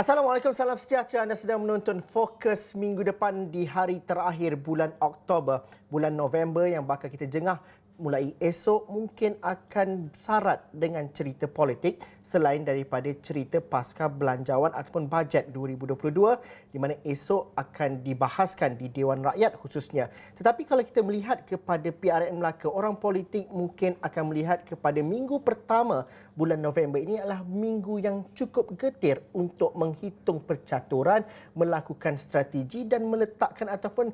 Assalamualaikum, salam sejahtera. Anda sedang menonton Fokus minggu depan di hari terakhir bulan Oktober. Bulan November yang bakal kita jengah mulai esok mungkin akan syarat dengan cerita politik selain daripada cerita pasca belanjawan ataupun bajet 2022 di mana esok akan dibahaskan di Dewan Rakyat khususnya. Tetapi kalau kita melihat kepada PRN Melaka, orang politik mungkin akan melihat kepada minggu pertama bulan November ini adalah minggu yang cukup getir untuk menghitung percaturan, melakukan strategi dan meletakkan ataupun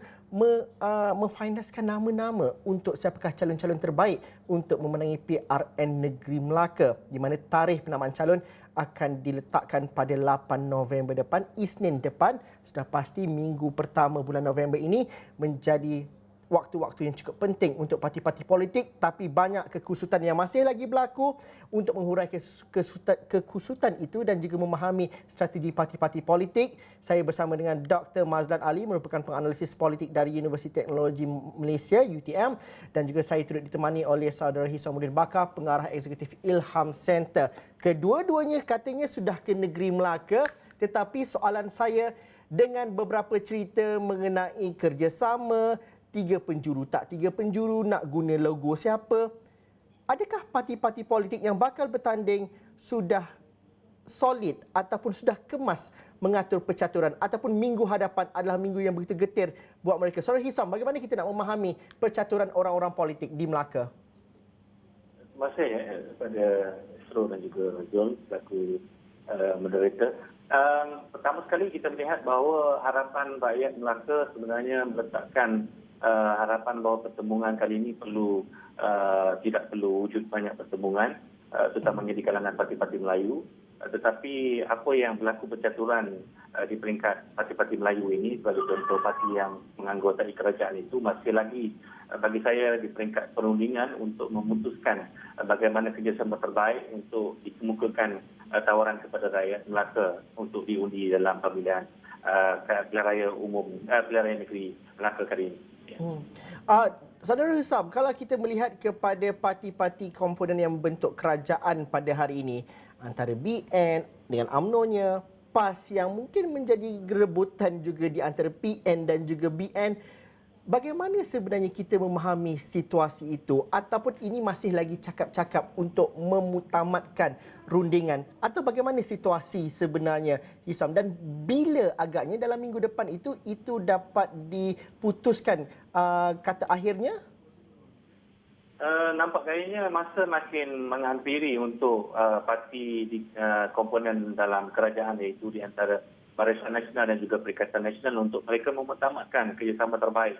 memfinaliskan nama-nama untuk siapakah calon-calon terbaik untuk memenangi PRN Negeri Melaka, di mana tarikh penamaan calon akan diletakkan pada 8 November depan, Isnin depan. Sudah pasti minggu pertama bulan November ini menjadi waktu-waktu yang cukup penting untuk parti-parti politik, tapi banyak kekusutan yang masih lagi berlaku. Untuk mengurai kekusutan itu dan juga memahami strategi parti-parti politik, saya bersama dengan Dr. Mazlan Ali, merupakan penganalisis politik dari Universiti Teknologi Malaysia UTM, dan juga saya turut ditemani oleh saudara Hisamuddin Bakar, pengarah eksekutif Ilham Center. Kedua-duanya katanya sudah ke negeri Melaka, tetapi soalan saya dengan beberapa cerita mengenai kerjasama, tiga penjuru tak tiga penjuru, nak guna logo siapa. Adakah parti-parti politik yang bakal bertanding sudah solid ataupun sudah kemas mengatur percaturan, ataupun minggu hadapan adalah minggu yang begitu getir buat mereka? Saudara Hisam, bagaimana kita nak memahami percaturan orang-orang politik di Melaka? Terima kasih kepada Isro dan juga John selaku moderator. Pertama sekali kita melihat bahawa harapan rakyat Melaka sebenarnya meletakkan harapan bahawa pertemuan kali ini tidak perlu wujud banyak pertemuan, terutamanya di kalangan parti-parti Melayu. Tetapi apa yang berlaku percaturan di peringkat parti-parti Melayu ini sebagai contoh parti yang menganggotai kerajaan itu masih lagi bagi saya di peringkat perundingan untuk memutuskan bagaimana kerjasama terbaik untuk dikemukakan tawaran kepada rakyat Melaka untuk diundi dalam pemilihan pilihan raya negeri Melaka kali ini. Saudara Hisam, kalau kita melihat kepada parti-parti komponen yang membentuk kerajaan pada hari ini, antara BN dengan UMNO-nya, PAS yang mungkin menjadi rebutan juga di antara PN dan juga BN, bagaimana sebenarnya kita memahami situasi itu? Ataupun ini masih lagi cakap-cakap untuk memutamatkan rundingan? Atau bagaimana situasi sebenarnya, Hisam? Dan bila agaknya dalam minggu depan itu dapat diputuskan kata akhirnya? Nampak gayanya masa makin menghampiri untuk parti komponen dalam kerajaan, iaitu di antara Barisan Nasional dan juga Perikatan Nasional, untuk mereka memutamatkan kerjasama terbaik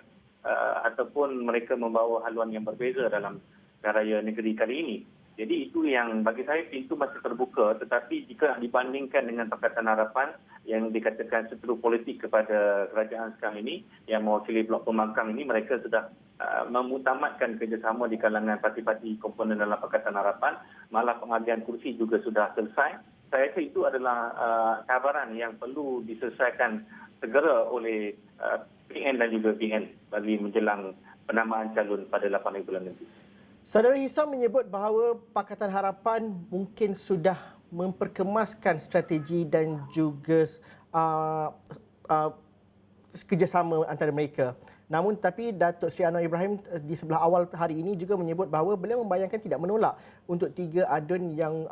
ataupun mereka membawa haluan yang berbeza dalam raya negeri kali ini. Jadi itu yang bagi saya pintu masih terbuka, tetapi jika dibandingkan dengan Pakatan Harapan yang dikatakan seteru politik kepada kerajaan sekarang ini yang mewakili blok pembangkang ini, mereka sudah memutamatkan kerjasama di kalangan parti-parti komponen dalam Pakatan Harapan, malah pengambilan kursi juga sudah selesai. Saya rasa itu adalah cabaran yang perlu diselesaikan segera oleh PN dan juga BN bagi menjelang penamaan calon pada 8 bulan nanti. Saudara Hisam menyebut bahawa Pakatan Harapan mungkin sudah memperkemaskan strategi dan juga kerjasama antara mereka. Namun tapi Datuk Seri Anwar Ibrahim di sebelah awal hari ini juga menyebut bahawa beliau membayangkan tidak menolak untuk tiga adun yang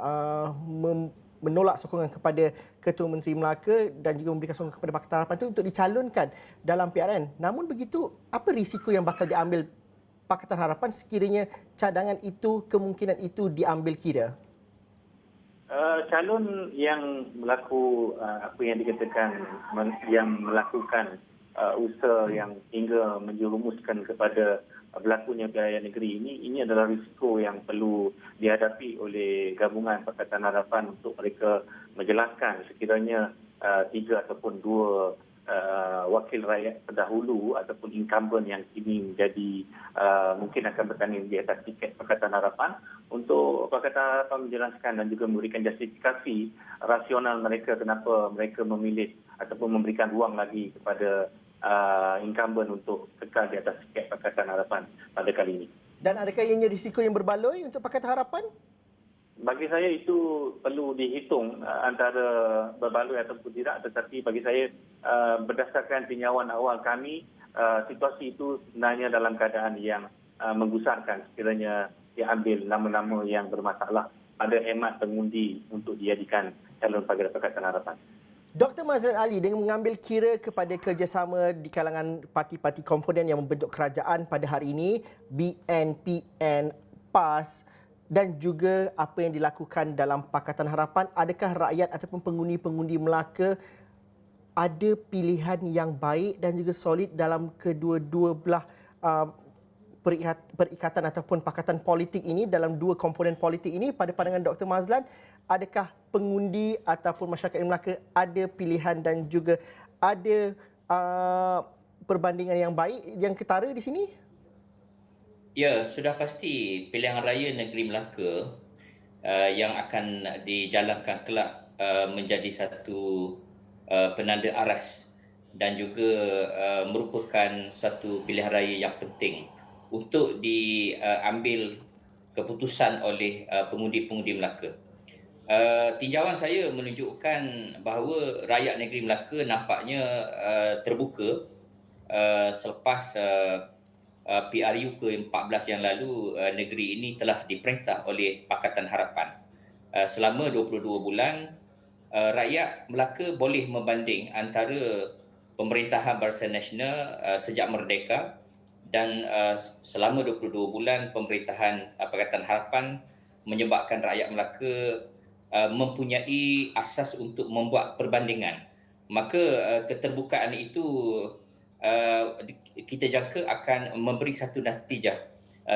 menolak sokongan kepada Ketua Menteri Melaka dan juga memberikan sokongan kepada Pakatan Harapan itu untuk dicalonkan dalam PRN. Namun begitu, apa risiko yang bakal diambil Pakatan Harapan sekiranya cadangan itu, kemungkinan itu diambil kira? Calon yang apa yang dikatakan yang melakukan usaha yang hingga menjerumuskan kepada berlakunya pilihan negeri ini adalah risiko yang perlu dihadapi oleh gabungan Pakatan Harapan untuk mereka menjelaskan sekiranya tiga ataupun dua wakil rakyat terdahulu ataupun incumbent yang kini menjadi mungkin akan bertanding di atas tiket Pakatan Harapan, untuk Pakatan Harapan menjelaskan dan juga memberikan justifikasi rasional mereka kenapa mereka memilih ataupun memberikan ruang lagi kepada incumbent untuk kekal di atas tiket Pakatan Harapan pada kali ini. Dan adakah ianya risiko yang berbaloi untuk Pakatan Harapan? Bagi saya itu perlu dihitung antara berbaloi ataupun tidak, tetapi bagi saya berdasarkan tinjauan awal kami, situasi itu sebenarnya dalam keadaan yang menggusarkan sekiranya diambil nama-nama yang bermasalah pada hemat pengundi untuk dijadikan calon Pakatan Harapan. Dr. Mazlan Ali, dengan mengambil kira kepada kerjasama di kalangan parti-parti komponen yang membentuk kerajaan pada hari ini, BN, PN, PAS dan juga apa yang dilakukan dalam Pakatan Harapan, adakah rakyat ataupun pengundi-pengundi Melaka ada pilihan yang baik dan juga solid dalam kedua-dua belah perikatan ataupun pakatan politik ini, dalam dua komponen politik ini? Pada pandangan Dr. Mazlan, adakah pengundi ataupun masyarakat Melaka ada pilihan dan juga ada perbandingan yang baik yang ketara di sini? Ya, sudah pasti pilihan raya negeri Melaka yang akan dijalankan kelak menjadi satu penanda aras dan juga merupakan satu pilihan raya yang penting untuk diambil keputusan oleh pengundi-pengundi Melaka. Tinjauan saya menunjukkan bahawa rakyat negeri Melaka nampaknya terbuka selepas PRU ke-14 yang lalu. Negeri ini telah diperintah oleh Pakatan Harapan. Selama 22 bulan, rakyat Melaka boleh membanding antara pemerintahan Barisan Nasional sejak merdeka dan selama 22 bulan pemerintahan Pakatan Harapan, menyebabkan rakyat Melaka mempunyai asas untuk membuat perbandingan. Maka keterbukaan itu kita jangka akan memberi satu natijah,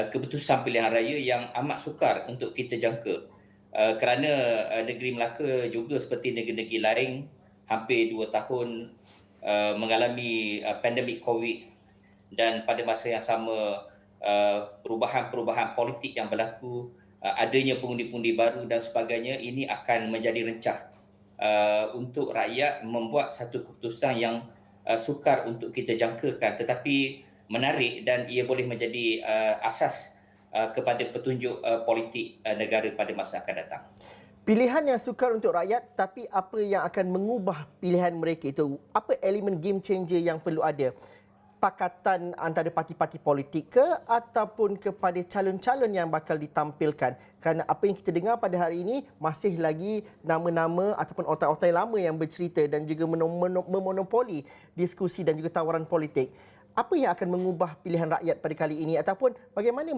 keputusan pilihan raya yang amat sukar untuk kita jangka. Kerana negeri Melaka juga seperti negeri-negeri lain hampir 2 tahun mengalami pandemik COVID, dan pada masa yang sama perubahan-perubahan politik yang berlaku, adanya pengundi-pengundi baru dan sebagainya, ini akan menjadi rencah untuk rakyat membuat satu keputusan yang sukar untuk kita jangkakan, tetapi menarik, dan ia boleh menjadi asas kepada petunjuk politik negara pada masa akan datang. Pilihan yang sukar untuk rakyat, tapi apa yang akan mengubah pilihan mereka itu? Apa elemen game changer yang perlu ada? Pakatan antara parti-parti politik ke ataupun kepada calon-calon yang bakal ditampilkan? Kerana apa yang kita dengar pada hari ini masih lagi nama-nama ataupun otak-otak lama yang bercerita dan juga memonopoli diskusi dan juga tawaran politik. Apa yang akan mengubah pilihan rakyat pada kali ini ataupun bagaimana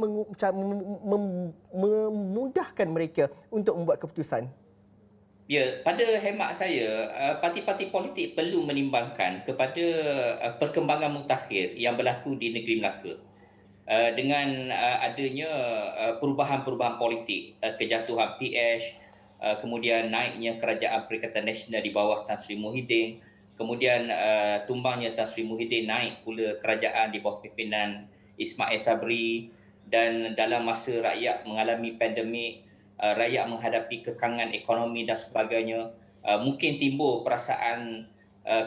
memudahkan mereka untuk membuat keputusan? Ya, pada hemat saya, parti-parti politik perlu menimbangkan kepada perkembangan mutakhir yang berlaku di negeri Melaka. Dengan adanya perubahan-perubahan politik, kejatuhan PH, kemudian naiknya kerajaan Perikatan Nasional di bawah Tan Sri Muhyiddin, kemudian tumbangnya Tan Sri Muhyiddin, naik pula kerajaan di bawah pimpinan Ismail Sabri, dan dalam masa rakyat mengalami pandemik, rakyat menghadapi kekangan ekonomi dan sebagainya, mungkin timbul perasaan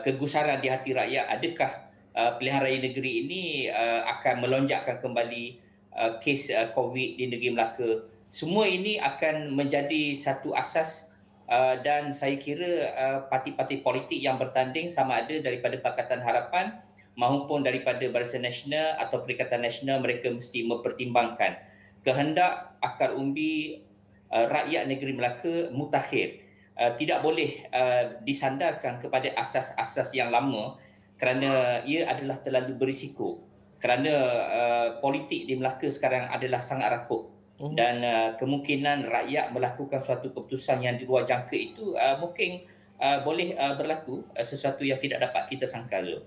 kegusaran di hati rakyat, adakah pilihan raya negeri ini akan melonjakkan kembali kes COVID di negeri Melaka. Semua ini akan menjadi satu asas, dan saya kira parti-parti politik yang bertanding, sama ada daripada Pakatan Harapan maupun daripada Barisan Nasional atau Perikatan Nasional, mereka mesti mempertimbangkan kehendak akar umbi rakyat negeri Melaka mutakhir. Tidak boleh disandarkan kepada asas-asas yang lama, kerana ia adalah terlalu berisiko. Kerana politik di Melaka sekarang adalah sangat rapuh, dan kemungkinan rakyat melakukan suatu keputusan yang di luar jangka itu mungkin boleh berlaku sesuatu yang tidak dapat kita sangka dulu.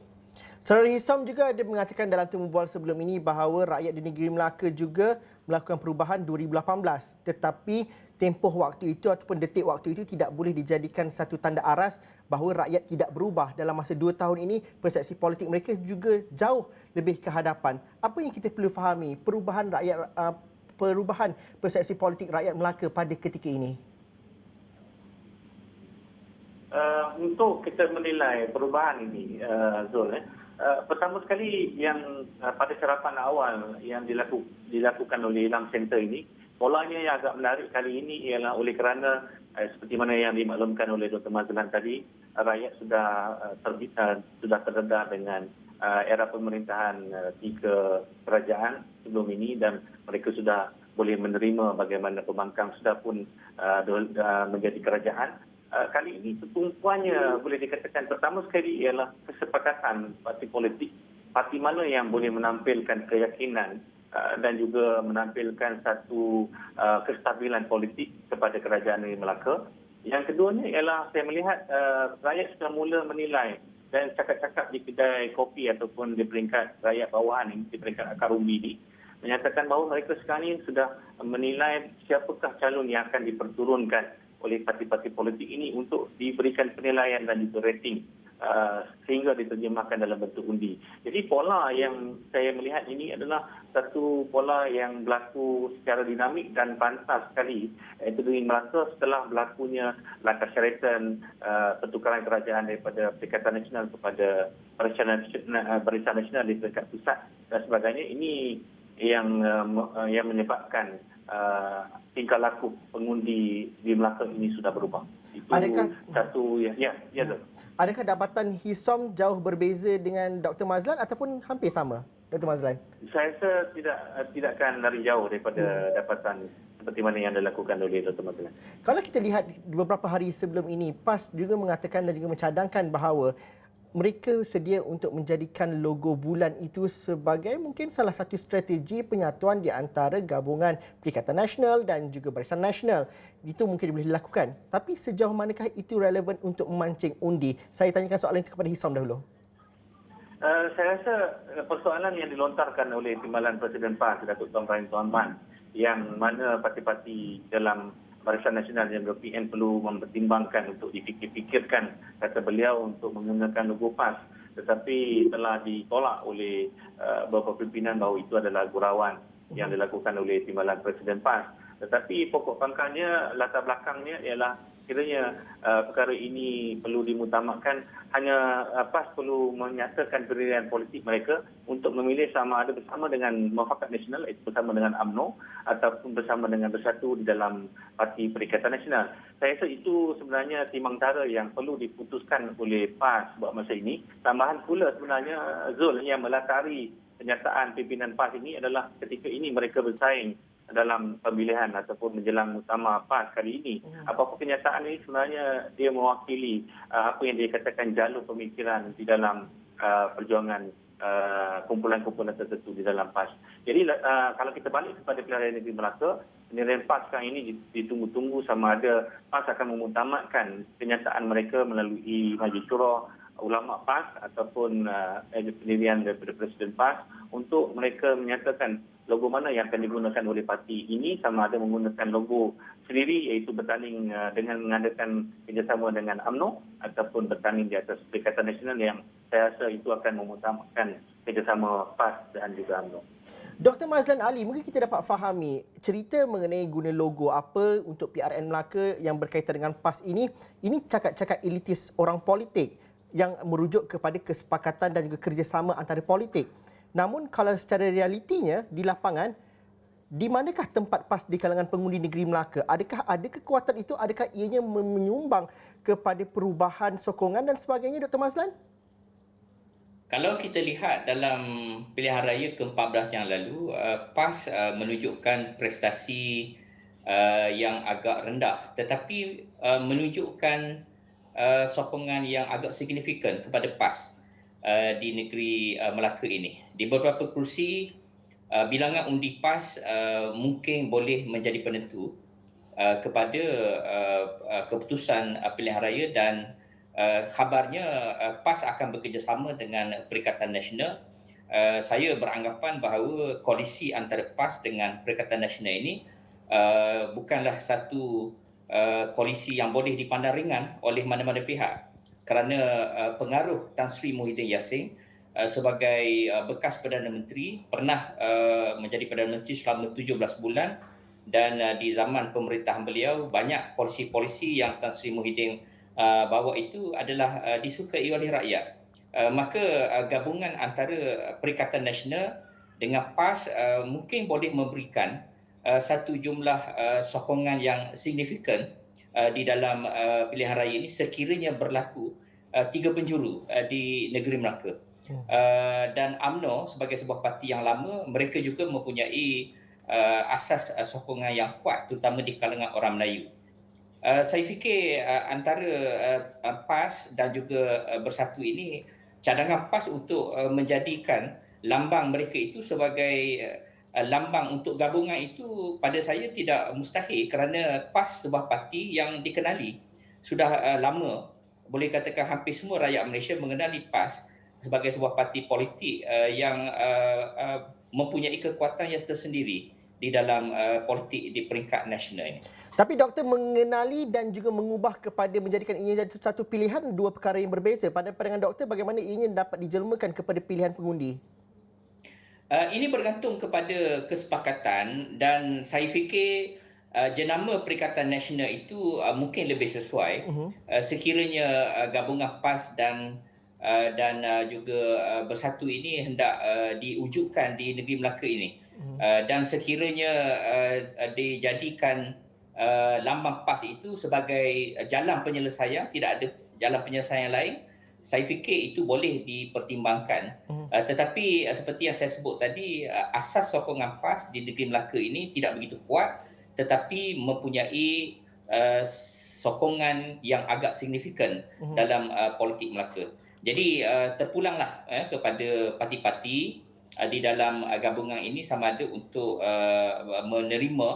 Saudara Hisam juga ada mengatakan dalam temu bual sebelum ini bahawa rakyat di negeri Melaka juga melakukan perubahan 2018, tetapi tempoh waktu itu ataupun detik waktu itu tidak boleh dijadikan satu tanda aras bahawa rakyat tidak berubah. Dalam masa 2 tahun ini, persepsi politik mereka juga jauh lebih ke hadapan. Apa yang kita perlu fahami perubahan persepsi politik rakyat Melaka pada ketika ini? Untuk kita menilai perubahan ini, Zul, pertama sekali yang pada sarapan awal yang dilakukan oleh Ilam Center ini, polanya yang agak menarik kali ini ialah oleh kerana seperti mana yang dimaklumkan oleh Dr. Mazlan tadi, rakyat sudah terdedah dengan era pemerintahan 3 kerajaan sebelum ini dan mereka sudah boleh menerima bagaimana pembangkang sudah pun menjadi kerajaan. Kali ini sekumpulannya boleh dikatakan pertama sekali ialah kesepakatan parti politik, parti mana yang boleh menampilkan keyakinan dan juga menampilkan satu kestabilan politik kepada kerajaan negeri Melaka. Yang keduanya ialah saya melihat rakyat sudah mula menilai dan cakap-cakap di kedai kopi ataupun di peringkat rakyat bawahan ini, di peringkat akar umbi ini, menyatakan bahawa mereka sekarang ini sudah menilai siapakah calon yang akan diperturunkan oleh parti-parti politik ini untuk diberikan penilaian dan juga rating sehingga diterjemahkan dalam bentuk undi. Jadi pola yang saya melihat ini adalah satu pola yang berlaku secara dinamik dan pantas sekali. Itu di Melaka setelah berlakunya langkah syaratan pertukaran kerajaan daripada Perikatan Nasional kepada Barisan Nasional di peringkat pusat dan sebagainya. Ini yang menyebabkan tingkah laku pengundi di Melaka ini sudah berubah. Itu satu Adakah dapatan Hisom jauh berbeza dengan Dr. Mazlan ataupun hampir sama, Dr. Mazlan? Saya rasa tidak akan lari jauh daripada dapatan seperti mana yang dilakukan oleh Dr. Mazlan. Kalau kita lihat beberapa hari sebelum ini, PAS juga mengatakan dan juga mencadangkan bahawa mereka sedia untuk menjadikan logo bulan itu sebagai mungkin salah satu strategi penyatuan di antara gabungan Perikatan Nasional dan juga Barisan Nasional. Itu mungkin boleh dilakukan. Tapi sejauh manakah itu relevan untuk memancing undi? Saya tanyakan soalan itu kepada Hisom dahulu. Saya rasa persoalan yang dilontarkan oleh Timbalan Presiden PAS, Datuk Tuan Rahim Tuan Man, yang mana parti-parti dalam Barisan Nasional yang PN perlu mempertimbangkan untuk dipikir-pikirkan, kata beliau, untuk menggunakan logo PAS. Tetapi telah ditolak oleh beberapa pimpinan bahawa itu adalah gurauan yang dilakukan oleh Timbalan Presiden PAS. Tetapi pokok pangkalnya, latar belakangnya ialah kiranya perkara ini perlu dimutamakan. Hanya PAS perlu menyatakan pendirian politik mereka untuk memilih sama ada bersama dengan Muafakat Nasional, iaitu bersama dengan UMNO ataupun bersama dengan Bersatu di dalam Parti Perikatan Nasional. Saya rasa itu sebenarnya timbang tara yang perlu diputuskan oleh PAS buat masa ini. Tambahan pula sebenarnya, Zul, yang melatari kenyataan pimpinan PAS ini adalah ketika ini mereka bersaing dalam pemilihan ataupun menjelang utama PAS kali ini. Apa-apa kenyataan ini sebenarnya dia mewakili apa yang dia katakan jalur pemikiran di dalam perjuangan kumpulan-kumpulan tertentu di dalam PAS. Jadi kalau kita balik kepada pilihan raya negeri Melaka, penilaian PAS sekarang ini ditunggu-tunggu sama ada PAS akan memutamakan kenyataan mereka melalui Majlis Syura Ulama PAS ataupun pendirian daripada Presiden PAS untuk mereka menyatakan logo mana yang akan digunakan oleh parti ini, sama ada menggunakan logo sendiri iaitu bertanding dengan mengadakan kerjasama dengan UMNO ataupun bertanding di atas Perikatan Nasional yang saya rasa itu akan mengutamakan kerjasama PAS dan juga UMNO. Dr. Mazlan Ali, mungkin kita dapat fahami cerita mengenai guna logo apa untuk PRN Melaka yang berkaitan dengan PAS ini cakap-cakap elitis orang politik yang merujuk kepada kesepakatan dan juga kerjasama antara politik. Namun kalau secara realitinya di lapangan, di manakah tempat PAS di kalangan pengundi negeri Melaka? Adakah ada kekuatan itu? Adakah ianya menyumbang kepada perubahan sokongan dan sebagainya, Dr. Mazlan? Kalau kita lihat dalam pilihan raya ke-14 yang lalu, PAS menunjukkan prestasi yang agak rendah, tetapi menunjukkan sokongan yang agak signifikan kepada PAS di negeri Melaka ini. Di beberapa kerusi, bilangan undi PAS mungkin boleh menjadi penentu kepada keputusan pilihan raya dan khabarnya PAS akan bekerjasama dengan Perikatan Nasional. Saya beranggapan bahawa koalisi antara PAS dengan Perikatan Nasional ini bukanlah satu koalisi yang boleh dipandang ringan oleh mana-mana pihak, kerana pengaruh Tan Sri Muhyiddin Yassin sebagai bekas Perdana Menteri, pernah menjadi Perdana Menteri selama 17 bulan dan di zaman pemerintahan beliau banyak polisi-polisi yang Tan Sri Muhyiddin bahawa itu adalah disukai oleh rakyat. Maka gabungan antara Perikatan Nasional dengan PAS mungkin boleh memberikan satu jumlah sokongan yang signifikan di dalam pilihan raya ini sekiranya berlaku tiga penjuru di negeri Melaka. Dan UMNO sebagai sebuah parti yang lama, mereka juga mempunyai asas sokongan yang kuat terutama di kalangan orang Melayu. Saya fikir antara PAS dan juga Bersatu ini, cadangan PAS untuk menjadikan lambang mereka itu sebagai lambang untuk gabungan itu pada saya tidak mustahil, kerana PAS sebuah parti yang dikenali sudah lama. Boleh katakan hampir semua rakyat Malaysia mengenali PAS sebagai sebuah parti politik yang mempunyai kekuatan yang tersendiri di dalam politik di peringkat nasional ini. Tapi doktor, mengenali dan juga mengubah kepada menjadikan ianya satu pilihan, dua perkara yang berbeza. Pada pandangan doktor, bagaimana ianya dapat dijelmakan kepada pilihan pengundi? Ini bergantung kepada kesepakatan dan saya fikir jenama Perikatan Nasional itu mungkin lebih sesuai sekiranya gabungan PAS dan juga Bersatu ini hendak diwujudkan di negeri Melaka ini. Dan sekiranya dijadikan lambang PAS itu sebagai jalan penyelesaian, tidak ada jalan penyelesaian lain, saya fikir itu boleh dipertimbangkan. Tetapi seperti yang saya sebut tadi, asas sokongan PAS di negeri Melaka ini tidak begitu kuat, tetapi mempunyai sokongan yang agak signifikan dalam politik Melaka. Jadi terpulanglah kepada parti-parti di dalam gabungan ini sama ada untuk menerima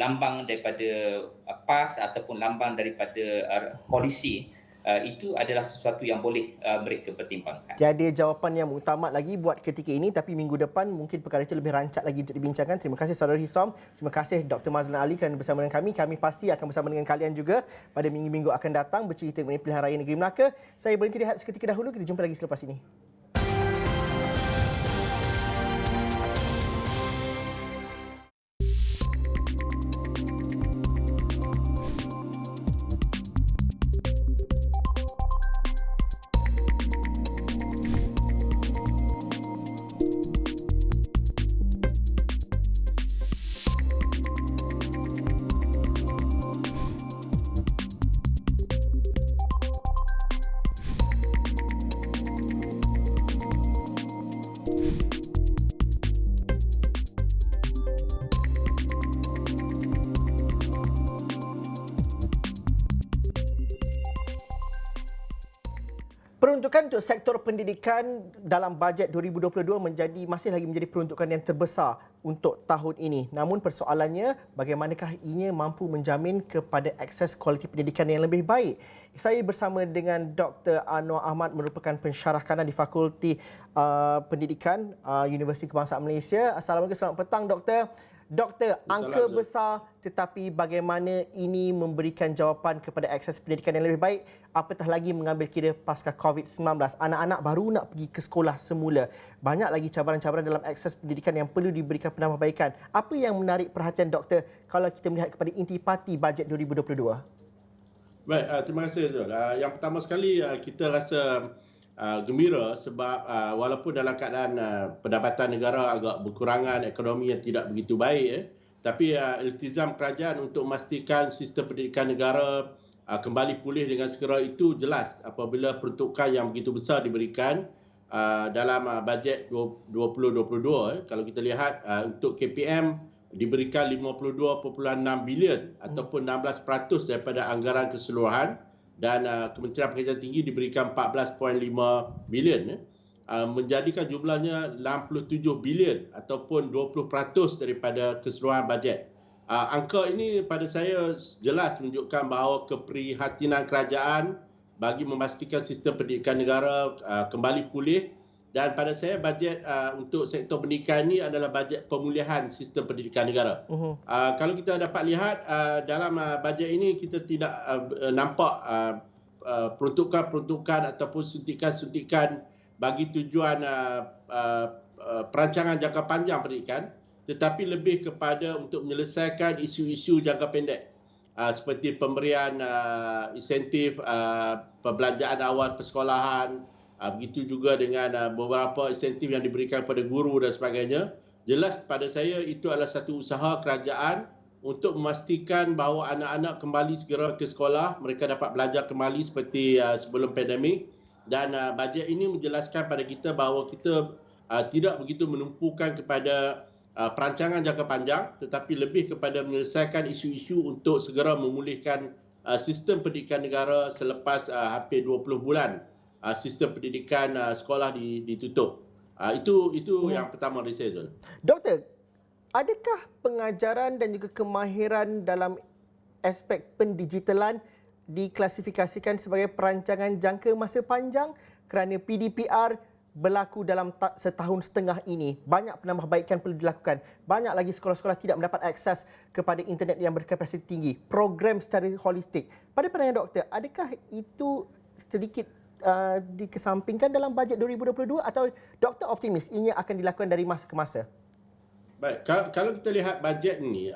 lambang daripada PAS ataupun lambang daripada koalisi. Itu adalah sesuatu yang boleh mereka pertimbangkan. Jadi jawapan yang muktamad lagi buat ketika ini, tapi minggu depan mungkin perkara itu lebih rancak lagi untuk dibincangkan. Terima kasih Saudara Hisom. Terima kasih Dr. Mazlan Ali kerana bersama dengan kami. Kami pasti akan bersama dengan kalian juga pada minggu-minggu akan datang bercerita mengenai pilihan raya negeri Melaka. Saya berhenti rehat seketika dahulu. Kita jumpa lagi selepas ini. Peruntukan untuk sektor pendidikan dalam bajet 2022 masih lagi menjadi peruntukan yang terbesar untuk tahun ini. Namun persoalannya, bagaimanakah ianya mampu menjamin kepada akses kualiti pendidikan yang lebih baik? Saya bersama dengan Dr. Anwar Ahmad, merupakan pensyarah kanan di Fakulti Pendidikan Universiti Kebangsaan Malaysia. Assalamualaikum, selamat petang Doktor. Doktor, angka besar, tetapi bagaimana ini memberikan jawapan kepada akses pendidikan yang lebih baik, apatah lagi mengambil kira pasca COVID-19. Anak-anak baru nak pergi ke sekolah semula. Banyak lagi cabaran-cabaran dalam akses pendidikan yang perlu diberikan penambahbaikan. Apa yang menarik perhatian doktor kalau kita melihat kepada intipati bajet 2022? Baik, terima kasih Zul. Yang pertama sekali, kita rasa gembira sebab walaupun dalam keadaan pendapatan negara agak berkurangan, ekonomi yang tidak begitu baik, tapi iltizam kerajaan untuk memastikan sistem pendidikan negara kembali pulih dengan segera itu jelas apabila peruntukan yang begitu besar diberikan dalam bajet 2022. Kalau kita lihat untuk KPM diberikan 52.6 bilion ataupun 16% daripada anggaran keseluruhan, dan Kementerian Pengajian Tinggi diberikan 14.5 bilion, menjadikan jumlahnya 67 bilion ataupun 20% daripada keseluruhan bajet. Angka ini pada saya jelas menunjukkan bahawa keprihatinan kerajaan bagi memastikan sistem pendidikan negara kembali pulih, dan pada saya bajet untuk sektor pendidikan ini adalah bajet pemulihan sistem pendidikan negara. Kalau kita dapat lihat dalam bajet ini, kita tidak nampak peruntukan-peruntukan ataupun suntikan-suntikan bagi tujuan perancangan jangka panjang pendidikan, tetapi lebih kepada untuk menyelesaikan isu-isu jangka pendek seperti pemberian insentif perbelanjaan awal persekolahan, begitu juga dengan beberapa insentif yang diberikan kepada guru dan sebagainya. jelas pada saya itu adalah satu usaha kerajaan untuk memastikan bahawa anak-anak kembali segera ke sekolah, mereka dapat belajar kembali seperti sebelum pandemik, dan bajet ini menjelaskan pada kita bahawa kita tidak begitu menumpukan kepada perancangan jangka panjang, tetapi lebih kepada menyelesaikan isu-isu untuk segera memulihkan sistem pendidikan negara selepas hampir 20 bulan sistem pendidikan sekolah ditutup. Itu yang pertama dari saya, Zul. Doktor, adakah pengajaran dan juga kemahiran dalam aspek pendigitalan diklasifikasikan sebagai perancangan jangka masa panjang kerana PDPR berlaku dalam setahun setengah ini? Banyak penambahbaikan perlu dilakukan. Banyak lagi sekolah-sekolah tidak mendapat akses kepada internet yang berkapasiti tinggi. Program secara holistik. Pada pandangan doktor, adakah itu sedikit dikesampingkan dalam bajet 2022 atau doktor optimis ianya akan dilakukan dari masa ke masa? Baik, kalau kita lihat bajet ini,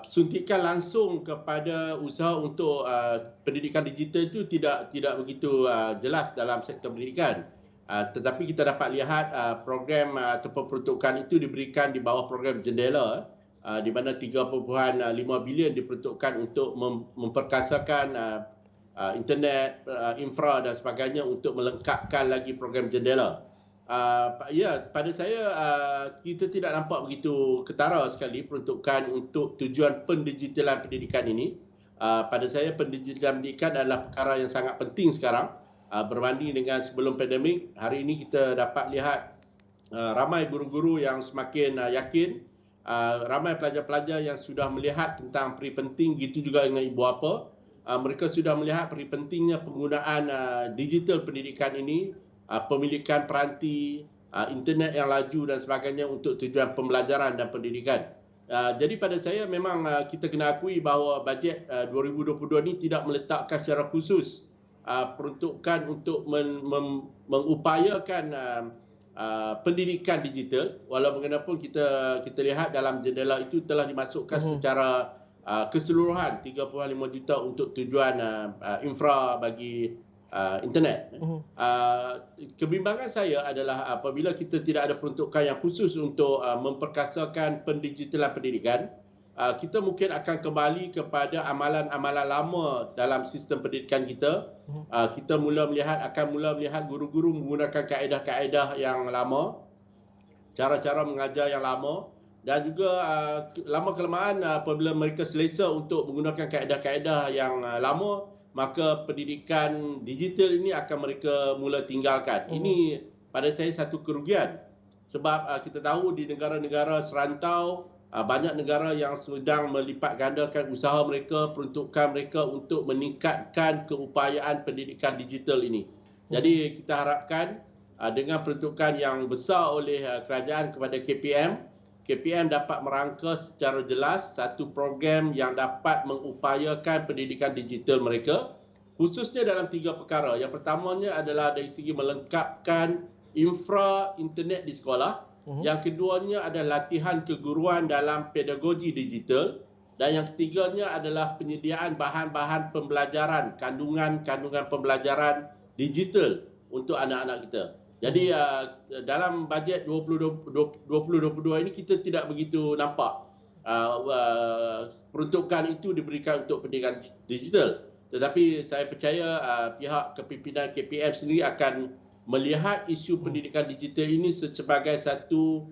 suntikan langsung kepada usaha untuk pendidikan digital itu tidak begitu jelas dalam sektor pendidikan. Tetapi kita dapat lihat program ataupun peruntukan itu diberikan di bawah program Jendela, di mana 3.5 bilion diperuntukkan untuk memperkasakan internet, infra dan sebagainya untuk melengkapkan lagi program Jendela. Pada saya kita tidak nampak begitu ketara sekali peruntukan untuk tujuan pendigitalan pendidikan ini. Pada saya pendigitalan pendidikan adalah perkara yang sangat penting sekarang berbanding dengan sebelum pandemik. Hari ini kita dapat lihat ramai guru-guru yang semakin yakin, ramai pelajar-pelajar yang sudah melihat tentang peri penting, gitu juga dengan ibu bapa. Mereka sudah melihat peri pentingnya penggunaan digital pendidikan ini, pemilikan peranti, internet yang laju dan sebagainya untuk tujuan pembelajaran dan pendidikan. Jadi pada saya memang kita kena akui bahawa bajet 2022 ini tidak meletakkan secara khusus peruntukan untuk mengupayakan pendidikan digital, walau bagaimanapun kita lihat dalam jendela itu telah dimasukkan secara keseluruhan 3.5 juta untuk tujuan infra bagi internet. Kebimbangan saya adalah apabila kita tidak ada peruntukan yang khusus untuk memperkasakan pendigitalan pendidikan, kita mungkin akan kembali kepada amalan-amalan lama dalam sistem pendidikan kita. Kita akan mula melihat guru-guru menggunakan kaedah-kaedah yang lama, cara-cara mengajar yang lama, dan juga lama-kelamaan apabila mereka selesa untuk menggunakan kaedah-kaedah yang lama, maka pendidikan digital ini akan mereka mula tinggalkan. Ini pada saya satu kerugian. Sebab kita tahu di negara-negara serantau, banyak negara yang sedang melipat gandakan usaha mereka, peruntukan mereka untuk meningkatkan keupayaan pendidikan digital ini. Jadi kita harapkan dengan peruntukan yang besar oleh kerajaan kepada KPM dapat merangka secara jelas satu program yang dapat mengupayakan pendidikan digital mereka, khususnya dalam 3 perkara. Yang pertamanya adalah dari segi melengkapkan infra internet di sekolah. Yang keduanya adalah latihan keguruan dalam pedagogi digital. Dan yang ketiganya adalah penyediaan bahan-bahan pembelajaran, kandungan-kandungan pembelajaran digital untuk anak-anak kita. Jadi dalam bajet 2022 ini kita tidak begitu nampak peruntukan itu diberikan untuk pendidikan digital. Tetapi saya percaya pihak kepimpinan KPM sendiri akan melihat isu pendidikan digital ini sebagai satu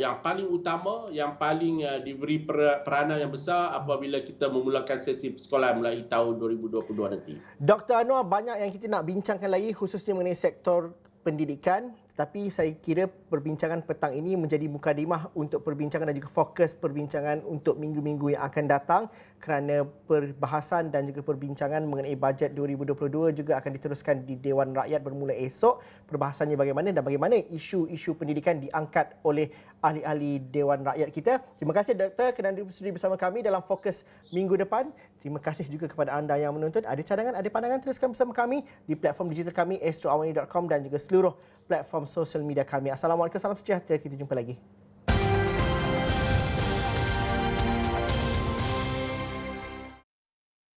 yang paling utama, yang paling diberi peranan yang besar apabila kita memulakan sesi sekolah mulai tahun 2022 nanti. Dr. Anwar, banyak yang kita nak bincangkan lagi khususnya mengenai sektor pendidikan, tapi saya kira perbincangan petang ini menjadi mukadimah untuk perbincangan dan juga fokus perbincangan untuk minggu-minggu yang akan datang, kerana perbahasan dan juga perbincangan mengenai bajet 2022 juga akan diteruskan di Dewan Rakyat bermula esok. Perbahasannya bagaimana dan bagaimana isu-isu pendidikan diangkat oleh ahli-ahli Dewan Rakyat kita. Terima kasih Doktor kerana sudi bersama kami dalam fokus minggu depan. Terima kasih juga kepada anda yang menonton. Ada cadangan, ada pandangan, teruskan bersama kami di platform digital kami astroawani.com dan juga seluruh platform sosial media kami. Assalamualaikum, salam sejahtera. Kita jumpa lagi.